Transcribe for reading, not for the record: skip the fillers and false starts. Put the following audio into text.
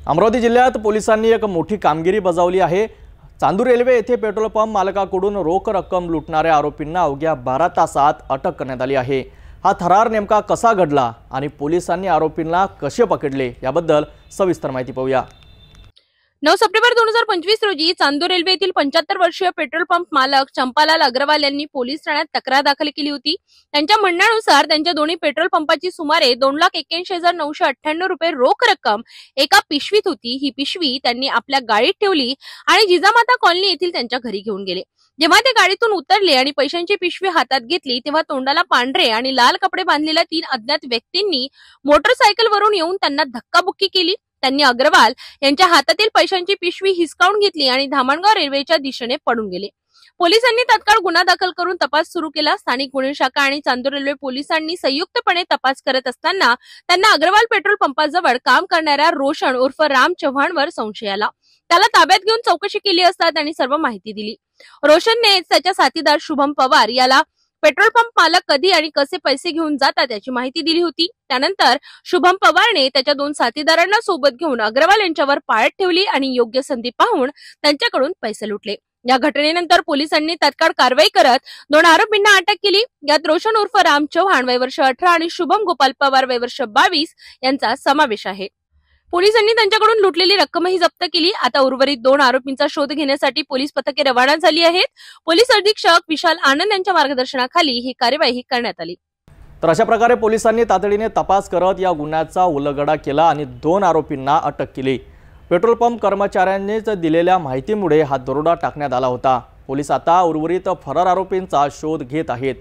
अमरावती जिल्ह्यात पोलिसांनी एक मोठी कामगिरी बजावली आहे। चांदूर रेल्वे येथे पेट्रोल पंप मालकाकडून रोख रक्कम लुटणाऱ्या आरोपींना अवघ्या 12 तासात अटक करण्यात आली आहे। हा थरार नेमका कसा घडला आणि पोलिसांनी आरोपींना कसे पकडले याबद्दल सविस्तर माहिती पाहूया। 9 सप्टेंबर 2025 रोजी चांदूर रेल्वे येथील 75 वर्षीय पेट्रोल पंप मालक चंपालाल अग्रवाल यांनी पोलीस ठाण्यात तक्रार दाखल केली होती। त्यांच्या म्हणण्यानुसार त्यांच्या दोन्ही पेट्रोल पंपाची सुमारे 2,81,998 रुपये रोख रक्कम एका पिशवीत होती। ही पिशवी त्यांनी आपल्या गाडीत ठेवली आणि जिजामाता कॉलनी येथील त्यांच्या घरी घेऊन गेले। जेव्हा ते गाडीतून उतरले आणि पैशांची पिशवी हातात घेतली तेव्हा तोंडाला पांढरे आणि लाल कपडे बांधलेल्या 3 अज्ञात व्यक्तींनी मोटरसायकलवरून येऊन त्यांना धक्काबुक्की केली। त्यांनी अग्रवाल यांच्या हातातील पैशांची पिशवी हिसकावून घेतली आणि धामणगाव रेल्वेच्या दिशेने पळून गेले। पोलिसांनी तात्काळ गुन्हा दाखल करून तपास सुरू केला। स्थानिक गुन्हे शाखा आणि चांदूर रेल्वे पोलिसांनी संयुक्तपणे तपास करत असताना त्यांना अग्रवाल पेट्रोल पंपाजवळ काम करणाऱ्या रोशन उर्फ राम चव्हाणवर संशय आला। त्याला ताब्यात घेऊन चौकशी केली असता त्यांनी सर्व माहिती दिली। रोशनने त्याच्या साथीदार शुभम पवार याला पेट्रोल पंप मालक कधी आणि कसे पैसे घेऊन जातात याची माहिती दिली होती। त्यानंतर शुभम पवारने त्याच्या 2 साथीदारांना सोबत घेऊन अग्रवाल यांच्यावर पाळत ठेवली आणि योग्य संधी पाहून त्यांच्याकडून पैसे लुटले। या घटनेनंतर पोलिसांनी तात्काळ कारवाई करत 2 आरोपींना अटक केली। यात रोशन उर्फ राम चव्हाण वय वर्ष 18 आणि शुभम गोपाल पवार वय वर्ष 22 यांचा समावेश आहे। पोलिसांनी त्यांच्याकडून लुटलेली रक्कमही जप्त केली। आता उर्वरित 2 आरोपींचा शोध घेण्यासाठी पोलीस पथके रवाना झाली आहेत। पोलीस अधीक्षक विशाल आनंद यांच्या मार्गदर्शनाखाली ही कार्यवाही करण्यात आली। तर अशा प्रकारे पोलिसांनी तातडीने तपास करत या गुन्ह्याचा उलगडा केला आणि 2 आरोपींना अटक केली। पेट्रोल पंप कर्मचाऱ्यांनीच दिलेल्या माहितीमुळे हा दरोडा टाकण्यात आला होता। पोलीस आता उर्वरित फरार आरोपींचा शोध घेत आहेत।